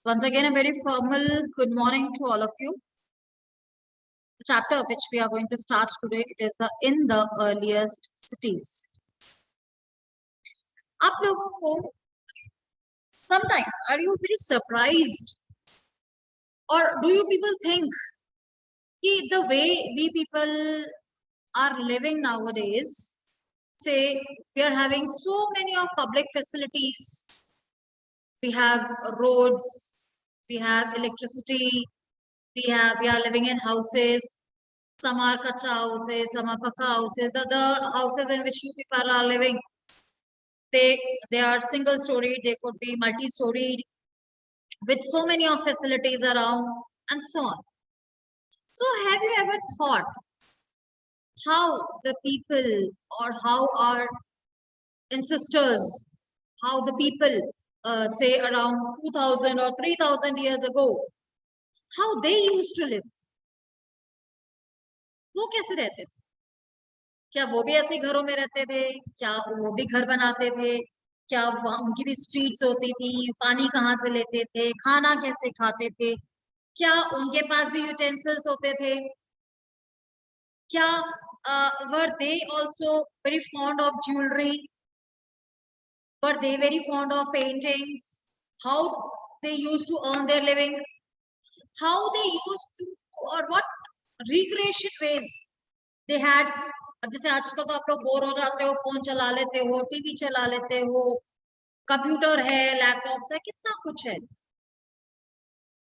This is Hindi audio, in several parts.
Once again, a very formal good morning to all of you. The chapter which we are going to start today, it is in the earliest cities. आप लोगों को sometimes are you very surprised, or do you people think कि the way we people are living nowadays, say we are having so many of public facilities, we have roads, we have electricity, we are living in houses. Some are kacha houses, some are pakka houses. The houses in which you people are living, they are single storied, they could be multi-storied, with so many of facilities around and so on. So have you ever thought how the people, or how our ancestors, how the people say around 2000 or 3000 years ago, how they used to live? वो कैसे रहते थे? क्या वो भी ऐसे घरों में रहते थे? क्या वो भी घर बनाते थे? क्या उनकी भी स्ट्रीट्स होती थी? पानी कहाँ से लेते थे? खाना कैसे खाते थे? क्या उनके पास भी यूटेंसिल्स होते थे? क्या were they also very fond of jewelry? Were they very fond of paintings? How they used to earn their living? How they used to, or what recreation ways they had? अब जैसे आजकल तो आप लोग बोर हो जाते हो, फोन चला लेते हो, टीवी चला लेते हो, कंप्यूटर है, लैपटॉप है, कितना कुछ है।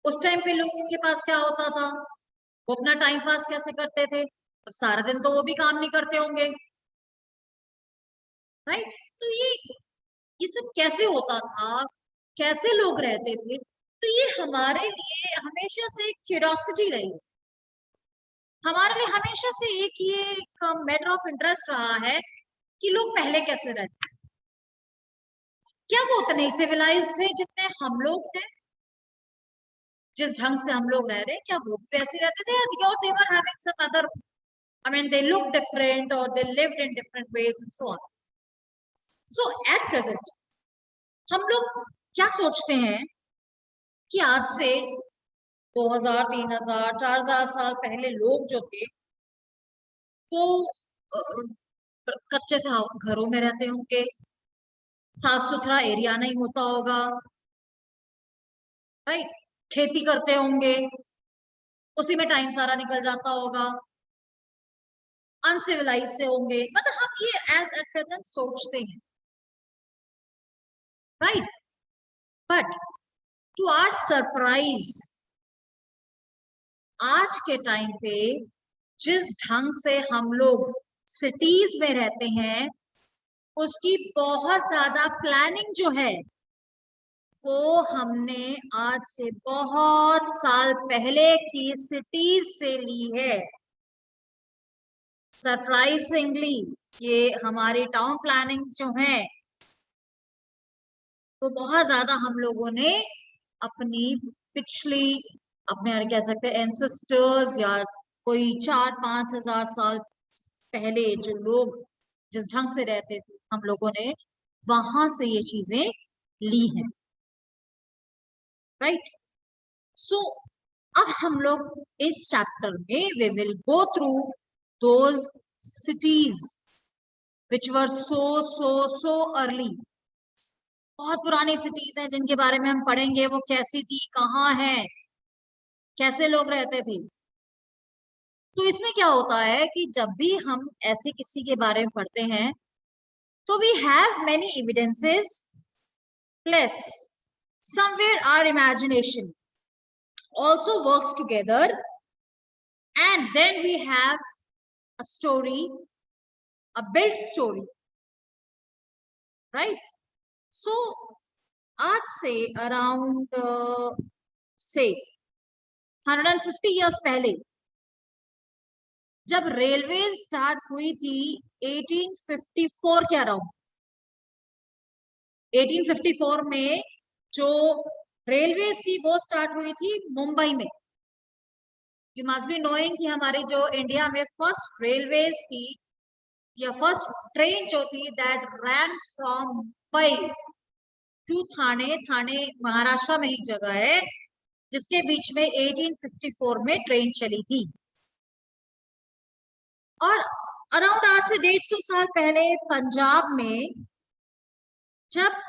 उस टाइम पे लोगों के पास क्या होता था? वो अपना टाइम पास कैसे करते थे? अब सारा दिन तो वो भी काम नहीं करते होंगे, राइट? तो ये सब कैसे होता था, कैसे लोग रहते थे? तो ये हमारे लिए हमेशा से एक क्यूरियोसिटी रही, हमारे लिए हमेशा से एक मैटर ऑफ इंटरेस्ट रहा है कि लोग पहले कैसे रहते, क्या वो उतने सिविलाइज्ड थे जितने हम लोग थे? जिस ढंग से हम लोग रह रहे हैं, क्या वो भी वैसे रहते थे, or they were having some other, I mean they look different, or they lived in different ways and so on. So at present हम लोग क्या सोचते हैं कि आज से 2000, 3000, 4000 साल पहले लोग जो थे वो कच्चे से घरों में रहते होंगे, साफ सुथरा एरिया नहीं होता होगा, राइट? खेती करते होंगे, उसी में टाइम सारा निकल जाता होगा, अनसिविलाइज से होंगे। मतलब हम ये एज एट प्रेजेंट सोचते हैं, right? But to our surprise, आज के टाइम पे जिस ढंग से हम लोग सिटीज में रहते हैं, उसकी बहुत ज्यादा प्लानिंग जो है वो हमने आज से बहुत साल पहले की सिटीज से ली है। सरप्राइजिंगली ये हमारी टाउन प्लानिंग्स जो हैं तो बहुत ज्यादा हम लोगों ने अपनी पिछली, अपने कह सकते हैं एंसेस्टर्स, या कोई 4-5 हजार साल पहले जो लोग जिस ढंग से रहते थे, हम लोगों ने वहां से ये चीजें ली हैं, राइट? सो अब हम लोग इस चैप्टर में we will go through those cities which were so early. बहुत पुरानी सिटीज हैं जिनके बारे में हम पढ़ेंगे, वो कैसी थी, कहाँ है, कैसे लोग रहते थे। तो इसमें क्या होता है कि जब भी हम ऐसे किसी के बारे में पढ़ते हैं तो we have many evidences, plus somewhere our imagination also works together, and then we have a story, a built story, right? So आज से around say 150 years पहले जब रेलवे स्टार्ट हुई थी 1854 के अराउंड, 1854 में जो रेलवे थी वो स्टार्ट हुई थी मुंबई में। यू मस्ट बी नोइंग कि हमारी जो इंडिया में फर्स्ट रेलवेज थी, या फर्स्ट ट्रेन जो थी, that ran from Mumbai to Thane, Thane Maharashtra में ही जगह है, जिसके बीच में 1854 में ट्रेन चली थी। और अराउंड आज से 150 साल पहले पंजाब में जब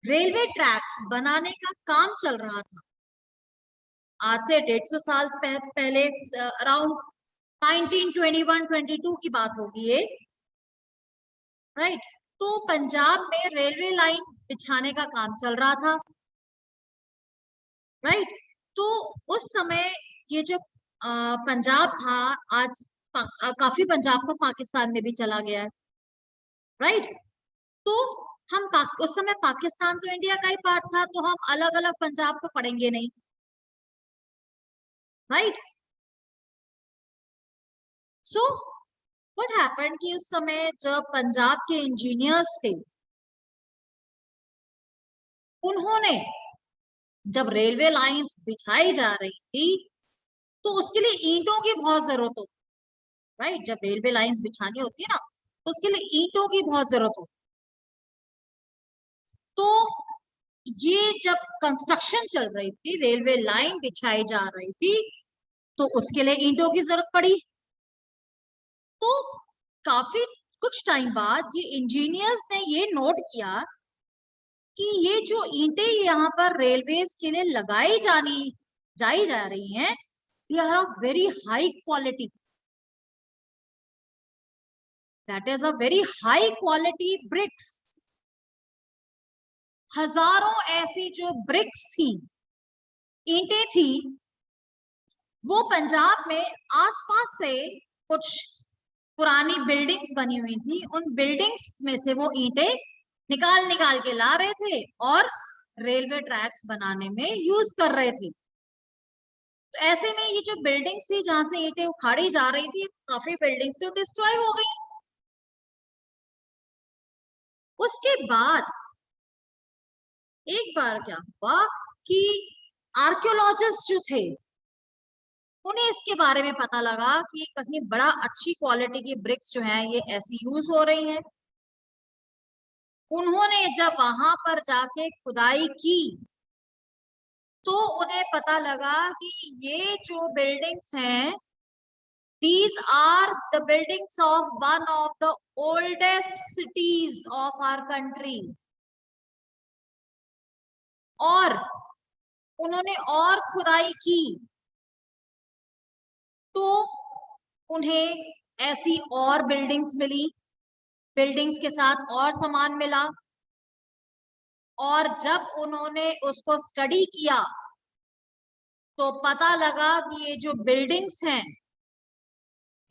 रेलवे ट्रैक्स बनाने का काम चल रहा था, आज से 150 साल पहले, अराउंड 1921-22 की बात होगी ये, राइट। तो पंजाब में रेलवे लाइन बिछाने का काम चल रहा था, राइट। तो उस समय ये जो पंजाब था, आज काफी पंजाब तो पाकिस्तान में भी चला गया है, राइट। तो हम उस समय पाकिस्तान तो इंडिया का ही पार्ट था, तो हम अलग अलग पंजाब को पढ़ेंगे नहीं, राइट। सो व्हाट हैपेंड कि उस समय जब पंजाब के इंजीनियर्स थे, उन्होंने जब रेलवे लाइंस बिछाई जा रही थी, तो उसके लिए ईंटों की बहुत जरूरत होती, राइट। जब रेलवे लाइंस बिछानी होती है ना, तो उसके लिए ईंटों की बहुत जरूरत होती। तो ये जब कंस्ट्रक्शन चल रही थी, रेलवे लाइन बिछाई जा रही थी, तो उसके लिए ईंटों की जरूरत पड़ी। तो काफी कुछ टाइम बाद ये इंजीनियर्स ने ये नोट किया कि ये जो ईंटें यहाँ पर रेलवेज के लिए जाई जा रही हैं, they are of very high quality, that is a very high quality bricks. हजारों ऐसी जो ब्रिक्स थी, ईंटें थी, वो पंजाब में आसपास से कुछ पुरानी बिल्डिंग्स बनी हुई थी, उन बिल्डिंग्स में से वो ईंटें निकाल निकाल के ला रहे थे और रेलवे ट्रैक्स बनाने में यूज कर रहे थे। तो ऐसे में ये जो बिल्डिंग्स थी जहां से ईंटें उखाड़ी जा रही थी, काफी बिल्डिंग्स तो डिस्ट्रॉय हो गई। उसके बाद एक बार क्या हुआ कि आर्कियोलॉजिस्ट जो थे, उन्हें इसके बारे में पता लगा कि कहीं बड़ा अच्छी क्वालिटी की ब्रिक्स जो है ये ऐसी यूज हो रही हैं। उन्होंने जब वहां पर जाके खुदाई की, तो उन्हें पता लगा कि ये जो बिल्डिंग्स हैं, these are the buildings of one of the oldest cities of our country। और उन्होंने और खुदाई की, तो उन्हें ऐसी और बिल्डिंग्स मिली, बिल्डिंग्स के साथ और सामान मिला। और जब उन्होंने उसको स्टडी किया, तो पता लगा कि ये जो बिल्डिंग्स हैं,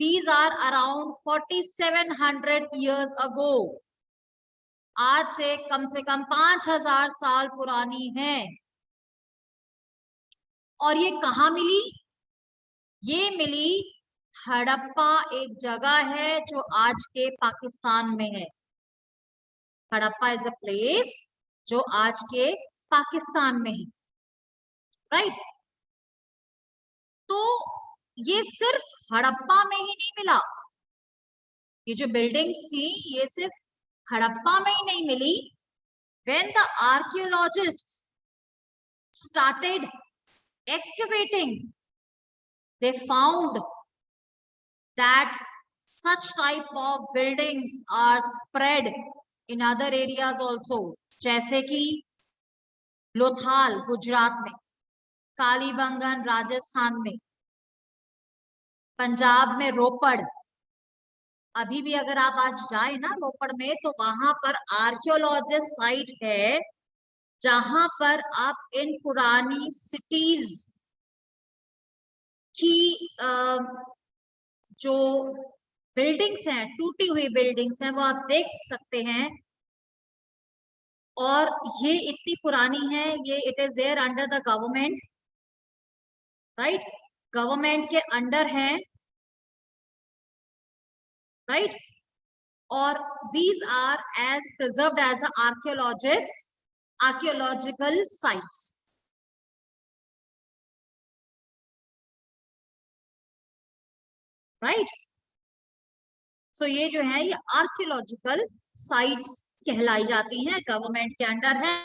these are around 4700 years ago, आज से कम 5000 साल पुरानी है। और ये कहाँ मिली? ये मिली हड़प्पा, एक जगह है जो आज के पाकिस्तान में है। हड़प्पा इज अ प्लेस जो आज के पाकिस्तान में है, राइट। तो ये सिर्फ हड़प्पा में ही नहीं मिला, ये जो बिल्डिंग्स थी ये सिर्फ हड़प्पा में ही नहीं मिली। When the archaeologists started excavating, they found that such type of buildings are spread in other areas also, जैसे कि लोथाल गुजरात में, कालीबंगन राजस्थान में, पंजाब में रोपड़। अभी भी अगर आप आज जाए ना रोपड़ में, तो वहां पर आर्कियोलॉजिस्ट साइट है जहां पर आप इन पुरानी सिटीज की जो बिल्डिंग्स हैं, टूटी हुई बिल्डिंग्स हैं, वो आप देख सकते हैं। और ये इतनी पुरानी है, ये it is there under the government, right. Government के अंडर है, राइट। और these are as preserved as archaeological sites, right। so ये जो है ये आर्कियोलॉजिकल साइट्स कहलाई जाती हैं, गवर्नमेंट के अंडर है।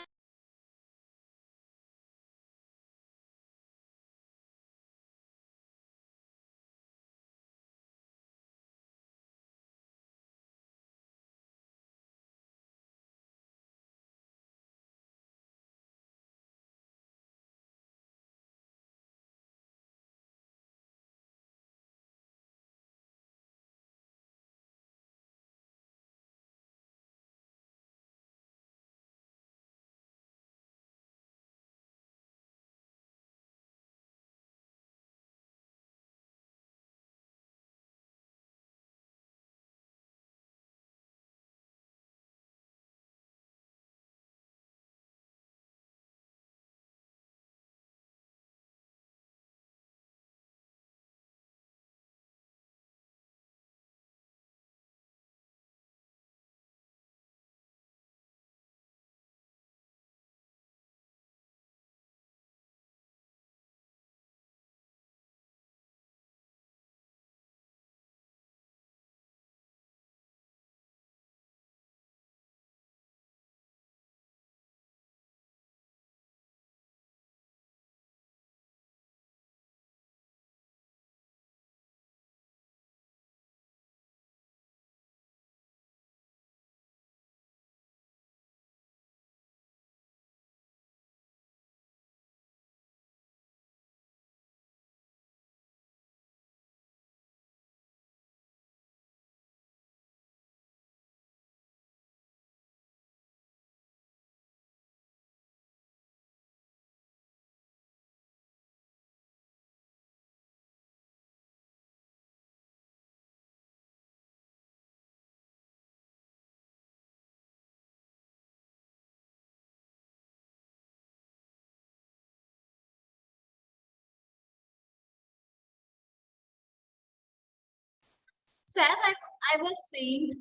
So as I was saying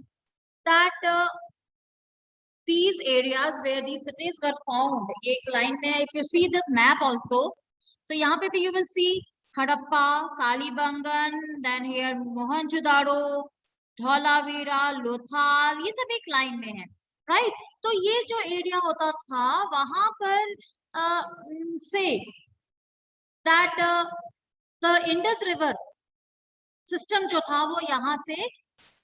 that these areas where these cities were found, ये एक लाइन में, if you see this map also, तो यहाँ पे भी you will see Harappa, Kalibangan, then here Mohenjodaro, Dholavira, Lothal, ये सब एक लाइन में है, राइट। तो ये जो एरिया होता था वहां पर say that the Indus river system जो था वो यहाँ से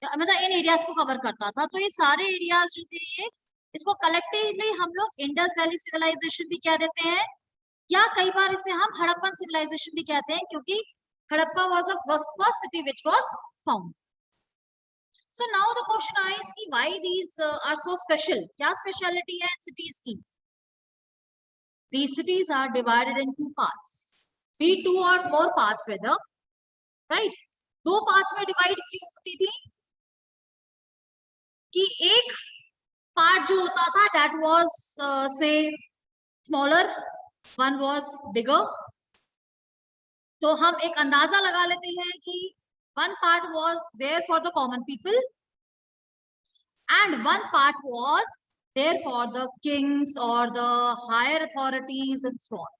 मतलब इन एरियाज को कवर करता था। तो ये सारे एरियाज जो थे ये, इसको कलेक्टिवली हम लोग इंडस वैली सिविलाइजेशन भी कह देते हैं, या कई बार इसे हम हड़प्पन सिविलाइजेशन भी कहते हैं, क्योंकि Harappa was the first city which was found. So now the question is कि why these are so special, क्या स्पेशलिटी है सिटीज की? These cities are divided in two parts, be two or more parts whether, right? दो पार्ट्स में डिवाइड क्यों होती थी? कि एक पार्ट जो होता था that was say smaller, one was bigger. तो हम एक अंदाजा लगा लेते हैं कि one part was there for the common people and one part was there for the kings or the higher authorities and so on,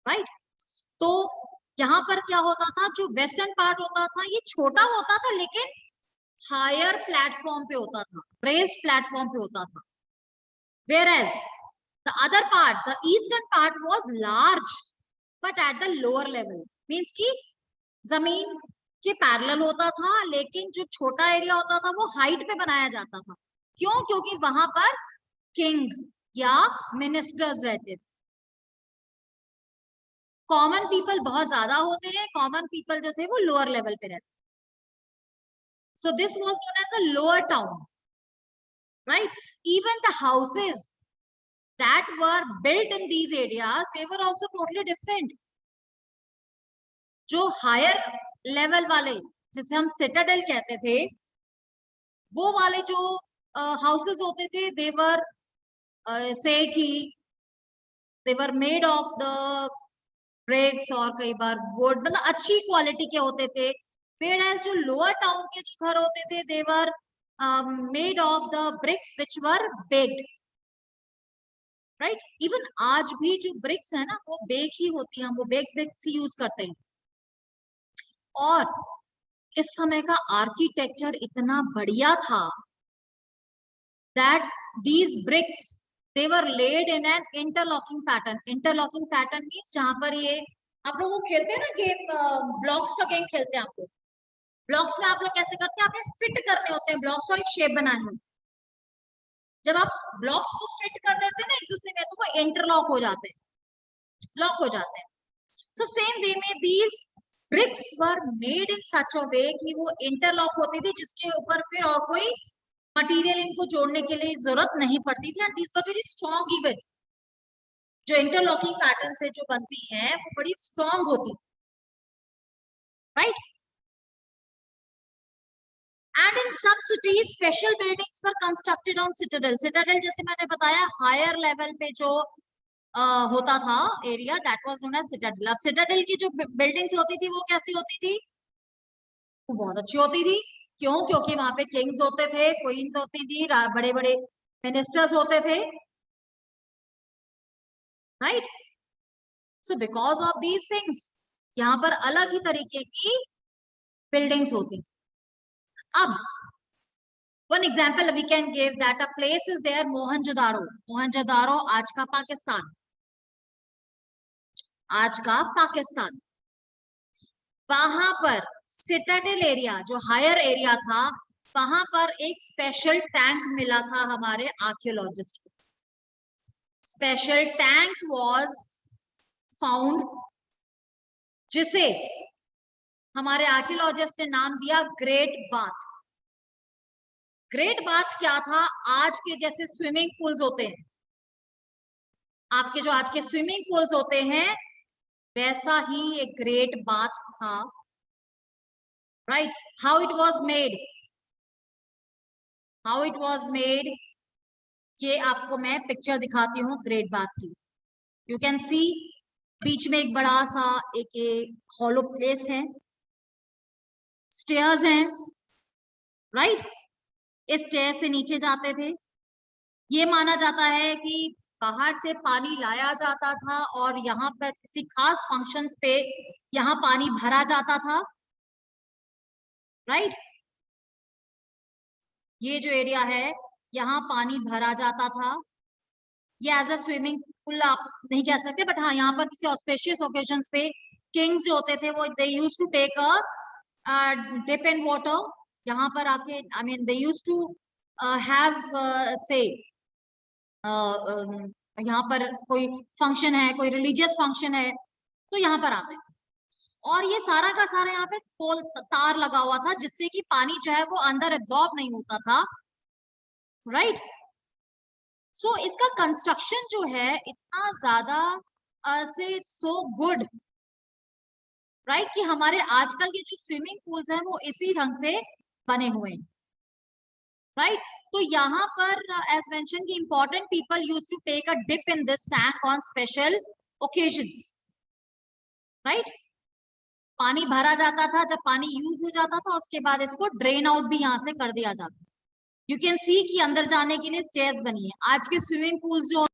right? तो यहाँ पर क्या होता था, जो वेस्टर्न पार्ट होता था ये छोटा होता था लेकिन हायर प्लेटफॉर्म पे होता था, रेज्ड प्लेटफॉर्म पे होता था। Whereas the other part, the eastern part was large but at the lower level, means कि जमीन के पैरेलल होता था, लेकिन जो छोटा एरिया होता था वो हाइट पे बनाया जाता था। क्यों? क्योंकि वहां पर किंग या मिनिस्टर्स रहते थे। कॉमन पीपल बहुत ज्यादा होते हैं, कॉमन पीपल जो थे वो लोअर लेवल पे रहते। So this was known as a lower town, right. Even the houses that were built in these areas, they were also totally different. जो हायर लेवल वाले, जिसे हम सिटाडेल कहते थे, वो वाले जो हाउसेस होते थे, they were say कि they were made of the bricks और कई बार wood, मतलब अच्छी क्वालिटी के होते थे। Whereas जो लोअर टाउन के जो घर होते थे, they were made of the bricks which were baked, right. Even आज भी जो ब्रिक्स है ना वो बेक ही होती है, हम वो बेक ब्रिक्स ही यूज करते हैं। और इस समय का आर्किटेक्चर इतना बढ़िया था that these bricks they were laid in an interlocking pattern. Interlocking pattern means जहां पर ये आप लोग वो खेलते हैं ना गेम, ब्लॉक्स का गेम खेलते हैं आप लोग. ब्लॉक्स में आप लोग कैसे करते हैं, आपने फिट करने होते हैं ब्लॉक्स और एक शेप बनानी होती है. जब आप ब्लॉक्स को फिट कर देते हैं ना एक दूसरे में तो वो इंटरलॉक हो जाते हैं, लॉक हो जाते हैं. सो सेम वे में these bricks were made in such a way कि वो इंटरलॉक होती थी, जिसके ऊपर फिर और कोई मटेरियल इनको जोड़ने के लिए जरूरत नहीं पड़ती थी. And these were very strong even. जो इंटरलॉकिंग पैटर्न से जो बनती है वो बड़ी स्ट्रॉन्ग होती थी, right. And in some cities special buildings were constructed on citadel. Citadel जैसे मैंने बताया हायर लेवल पे जो होता था area, that was known as citadel. अब सिटाडेल की जो बिल्डिंग्स होती थी वो कैसी होती थी, वो बहुत अच्छी होती थी. क्यों? क्योंकि वहां पे किंग्स होते थे, क्वींस होती थी, बड़े बड़े मिनिस्टर्स होते थे, right. So because of these things यहाँ पर अलग ही तरीके की बिल्डिंग्स होती. अब one example we can give that a place is there, Mohenjodaro. Mohenjodaro आज का पाकिस्तान, आज का पाकिस्तान. वहां पर सिटाडेल एरिया जो हायर एरिया था, वहां पर एक स्पेशल टैंक मिला था हमारे आर्कियोलॉजिस्ट को. स्पेशल टैंक वाज फाउंड, जिसे हमारे आर्कियोलॉजिस्ट ने नाम दिया ग्रेट बाथ. ग्रेट बाथ क्या था? आज के जैसे स्विमिंग पूल्स होते हैं, आपके जो आज के स्विमिंग पूल्स होते हैं, वैसा ही एक ग्रेट बाथ था, right. How it was made, how it was made, ये आपको मैं पिक्चर दिखाती हूँ ग्रेट बाथ की. यू कैन सी बीच में एक बड़ा सा एक हॉलो प्लेस है, स्टेयर्स हैं, राइट. इस स्टेयर से नीचे जाते थे. ये माना जाता है कि बाहर से पानी लाया जाता था और यहाँ पर किसी खास फंक्शंस पे यहाँ पानी भरा जाता था, राइट. ये जो एरिया है यहाँ पानी भरा जाता था. ये एज अ स्विमिंग पूल आप नहीं कह सकते, बट हाँ यहाँ पर किसी ऑस्पेशियस ओकेजन्स पे किंग्स जो होते थे वो they used to take a dip in water. यहाँ पर आके I mean they used to have से यहाँ पर कोई फंक्शन है, कोई रिलीजियस फंक्शन है, तो यहाँ पर आते थे. और ये सारा का सारा यहाँ पे पोल तार लगा हुआ था, जिससे कि पानी जो है वो अंदर एब्जॉर्ब नहीं होता था, राइट. सो इसका कंस्ट्रक्शन जो है इतना ज्यादा से सो गुड, राइट, कि हमारे आजकल के जो स्विमिंग पूल्स हैं वो इसी ढंग से बने हुए हैं, राइट. तो यहाँ पर एज मेंशन कि important people used to take a dip in this tank on special occasions, right. पानी भरा जाता था, जब पानी यूज हो जाता था उसके बाद इसको ड्रेन आउट भी यहाँ से कर दिया जाता. यू कैन सी कि अंदर जाने के लिए स्टेयर्स बनी है. आज के स्विमिंग पूल्स जो